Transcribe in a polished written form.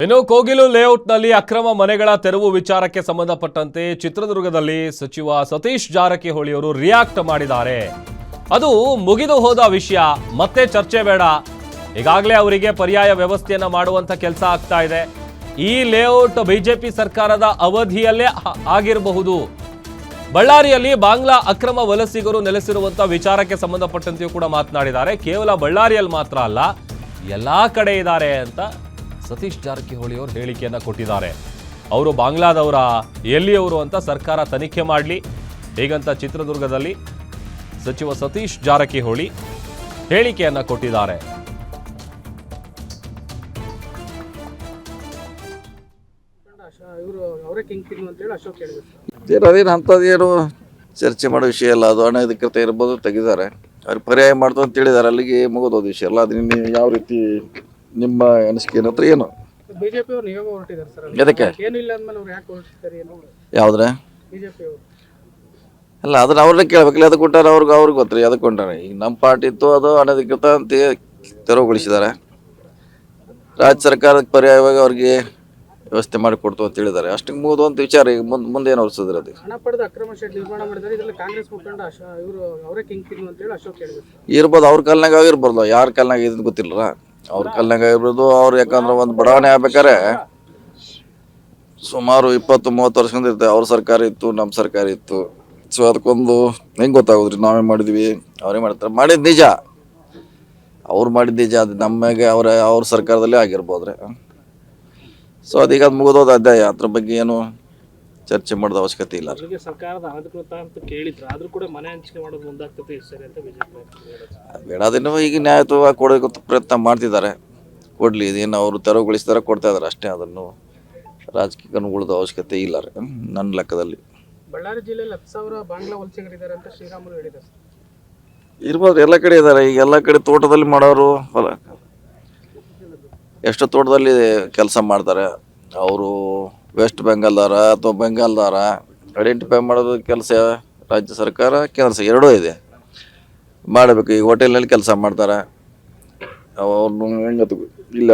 ಇನ್ನು ಕೋಗಿಲು ಲೇಔಟ್ನಲ್ಲಿ ಅಕ್ರಮ ಮನೆಗಳ ತೆರವು ವಿಚಾರಕ್ಕೆ ಸಂಬಂಧಪಟ್ಟಂತೆ ಚಿತ್ರದುರ್ಗದಲ್ಲಿ ಸಚಿವ ಸತೀಶ್ ಜಾರಕಿಹೊಳಿ ಅವರು ರಿಯಾಕ್ಟ್ ಮಾಡಿದ್ದಾರೆ. ಅದು ಮುಗಿದು ಹೋದ ವಿಷಯ, ಮತ್ತೆ ಚರ್ಚೆ ಬೇಡ. ಈಗಾಗಲೇ ಅವರಿಗೆ ಪರ್ಯಾಯ ವ್ಯವಸ್ಥೆಯನ್ನ ಮಾಡುವಂತ ಕೆಲಸ ಆಗ್ತಾ ಇದೆ. ಈ ಲೇಔಟ್ ಬಿಜೆಪಿ ಸರ್ಕಾರದ ಅವಧಿಯಲ್ಲೇ ಆಗಿರಬಹುದು. ಬಳ್ಳಾರಿಯಲ್ಲಿ ಬಾಂಗ್ಲಾ ಅಕ್ರಮ ವಲಸಿಗರು ನೆಲೆಸಿರುವಂತ ವಿಚಾರಕ್ಕೆ ಸಂಬಂಧಪಟ್ಟಂತೆಯೂ ಕೂಡ ಮಾತನಾಡಿದ್ದಾರೆ. ಕೇವಲ ಬಳ್ಳಾರಿಯಲ್ಲಿ ಮಾತ್ರ ಅಲ್ಲ, ಎಲ್ಲಾ ಕಡೆ ಇದ್ದಾರೆ ಅಂತ ಸತೀಶ್ ಜಾರಕಿಹೊಳಿ ಅವರು ಹೇಳಿಕೆಯನ್ನ ಕೊಟ್ಟಿದ್ದಾರೆ. ಅವರು ಬಾಂಗ್ಲಾದವರ, ಎಲ್ಲಿಯವರು ಅಂತ ಸರ್ಕಾರ ತನಿಖೆ ಮಾಡಲಿ, ಹೀಗಂತ ಚಿತ್ರದುರ್ಗದಲ್ಲಿ ಸಚಿವ ಸತೀಶ್ ಜಾರಕಿಹೊಳಿ ಹೇಳಿಕೆಯನ್ನ ಕೊಟ್ಟಿದ್ದಾರೆ. ಅದೇನು ಅಂಥದ್ದೇನು ಚರ್ಚೆ ಮಾಡೋ ವಿಷಯ ಅಲ್ಲ. ಅದು ಅನಧಿಕೃತ ಇರ್ಬೋದು, ತೆಗಿದ್ದಾರೆ. ಅವ್ರು ಪರ್ಯಾಯ ಮಾಡ್ತು ಅಂತ ಹೇಳಿದ್ದಾರೆ, ಅಲ್ಲಿಗೆ ಮುಗಿದೋದ ವಿಷಯ ಅಲ್ಲ. ಅದು ನಿನ್ನ ಯಾವ ರೀತಿ ನಿಮ್ಮ ಅನಿಸಿಕೆ ಏನತ್ರ ಏನು? ಬಿಜೆಪಿ ಅವರು ನಿಯೋಗ ಹೊರಟಿದ್ದಾರೆ ಸರ್. ಎದಕ್ಕೆ ಏನಿಲ್ಲ ಅಂದ್ಮೇಲೆ ಅವ್ರು ಯಾಕೆ ಹೊರಟಿದ್ದಾರೆ ಏನು? ಯಾವುದ್ರೆ ಬಿಜೆಪಿ ಅವರು ಅಲ್ಲ, ಅದನ್ನ ಅವ್ರನ್ನ ಕೇಳಬೇಕಲ್ಲ. ಅದಕ್ಕೆ ಕೊಟ್ಟಾರೆ ಅವ್ರಿಗೆ ಗೊತ್ತ್ರಿ, ಅದಕ್ಕೆ ಕೊಂಟಾರೆ. ಈಗ ನಮ್ಮ ಪಾರ್ಟಿ ಇತ್ತು, ಅದು ಅನಧಿಕೃತ ಅಂತ ತೆರವುಗೊಳಿಸಿದ್ದಾರೆ. ರಾಜ್ಯ ಸರ್ಕಾರಕ್ಕೆ ಪರ್ಯಾಯವಾಗಿ ಅವ್ರಿಗೆ ವ್ಯವಸ್ಥೆ ಮಾಡಿಕೊಡ್ತು ಅಂತ ಹೇಳಿದ್ದಾರೆ. ಅಷ್ಟಕ್ಕೆ ಮುಗಿದು ಅಂತ ವಿಚಾರ. ಈಗ ಮುಂದೆ ಏನು ಹೊರಿಸಿದ್ರೆ ಅದು ಹಣ ಪಡೆದು ಅಕ್ರಮ ಶೆಡ್ ನಿರ್ಮಾಣ ಮಾಡಿದ್ದಾರೆ. ಇದರಲ್ಲಿ ಕಾಂಗ್ರೆಸ್ ಮುಖಂಡ ಇವರು ಅವರೇ ಕಿಂಗ್ ಪಿನ್ ಅಂತ ಹೇಳಿ ಅಶೋಕ್ ಹೇಳಿದ್ರು. ಇರ್ಬೋದು, ಅವ್ರ ಕಾಲ್ನಾಗ ಆಗಿರ್ಬೋದು, ಯಾರ ಕಾಲ್ನಾಗ ಇದನ್ನು ಗೊತ್ತಿಲ್ಲ. ಅವ್ರ ಕಾಲ್ನಾಗ ಆಗಿರ್ಬೋದು. ಅವ್ರು ಯಾಕಂದ್ರೆ ಒಂದು ಬಡಾವಣೆ ಆಗ್ಬೇಕಾರೆ ಸುಮಾರು 20-30 ವರ್ಷದಿಂದ ಇರ್ತದೆ. ಅವ್ರ ಸರ್ಕಾರ ಇತ್ತು, ನಮ್ಮ ಸರ್ಕಾರ ಇತ್ತು. ಸೊ ಅದಕ್ಕೊಂದು ಹೆಂಗೆ ಗೊತ್ತಾಗೋದ್ರಿ? ನಾವೇ ಮಾಡಿದ್ವಿ, ಅವರೇ ಮಾಡ್ತಾರೆ. ಮಾಡಿದ್ದು ನಿಜ, ಅವ್ರು ಮಾಡಿದ್ದು ನಿಜ. ಅದು ನಮಗೆ ಅವ್ರ ಸರ್ಕಾರದಲ್ಲೇ ಆಗಿರ್ಬೋದ್ರಿ. ಸೊ ಅದೀಗ ಅದು ಮುಗಿದೋದು ಅಧ್ಯಾಯ. ಅದ್ರ ಬಗ್ಗೆ ಏನು ಚರ್ಚೆ ಮಾಡೋದು ಅವಶ್ಯಕತೆ ಇಲ್ಲ. ಸರ್ಕಾರದ ಅನಧಿಕೃತ ಅಂತ ಕೇಳಿದ್ರು, ಆದ್ರೂ ಕೂಡ ಮನೆ ಹಂಚಿಕೆ ಮಾಡೋದು ಮುಂದಾಗ್ತದೆ ಸರಿ ಅಂತ ಬಿಜೆಪಿ ಬೇಡ. ಅದನ್ನು ಈಗ ನ್ಯಾಯಯುತವಾಗಿ ಕೊಡೋಕೆ ಪ್ರಯತ್ನ ಮಾಡ್ತಿದ್ದಾರೆ. ಕೊಡಲಿ, ಇದೇನು ಅವರು ತೆರವುಗೊಳಿಸ್ತಾರೆ, ಕೊಡ್ತಾ ಇದ್ದಾರೆ ಅಷ್ಟೇ. ಅದನ್ನು ರಾಜಕೀಯ ಅನುಗುಣದ ಅವಶ್ಯಕತೆ ಇಲ್ಲ ರೀ ನನ್ನ ಲೆಕ್ಕದಲ್ಲಿ. ಬಳ್ಳಾರಿ ಜಿಲ್ಲೆಯಲ್ಲಿ 10,000 ಬಾಂಗ್ಲಾ ವಲಸಿಗರಿದ್ದಾರೆ ಅಂತ ಶ್ರೀರಾಮುಲು ಹೇಳಿದ್ದಾರೆ. ಇರ್ಬೋದು, ಎಲ್ಲ ಕಡೆ ಇದ್ದಾರೆ. ಈಗ ಎಲ್ಲ ಕಡೆ ತೋಟದಲ್ಲಿ ಮಾಡೋರು ಹೊಲ, ಎಷ್ಟು ತೋಟದಲ್ಲಿ ಕೆಲಸ ಮಾಡ್ತಾರೆ. ಅವರು ವೆಸ್ಟ್ ಬೆಂಗಾಲ್ದಾರ ಅಥವಾ ಬೆಂಗಾಲ್ದಾರ ಐಡೆಂಟಿಫೈ ಮಾಡೋದು ಕೆಲಸ ರಾಜ್ಯ ಸರ್ಕಾರ, ಕೇಂದ್ರ ಸರ್ಕಾರ ಎರಡೂ ಇದೆ, ಮಾಡಬೇಕು. ಈಗ ಹೋಟೆಲ್ನಲ್ಲಿ ಕೆಲಸ ಮಾಡ್ತಾರೆ. ಅವ್ರನ್ನ ಹೆಂಗತ್ತು ಇಲ್ಲ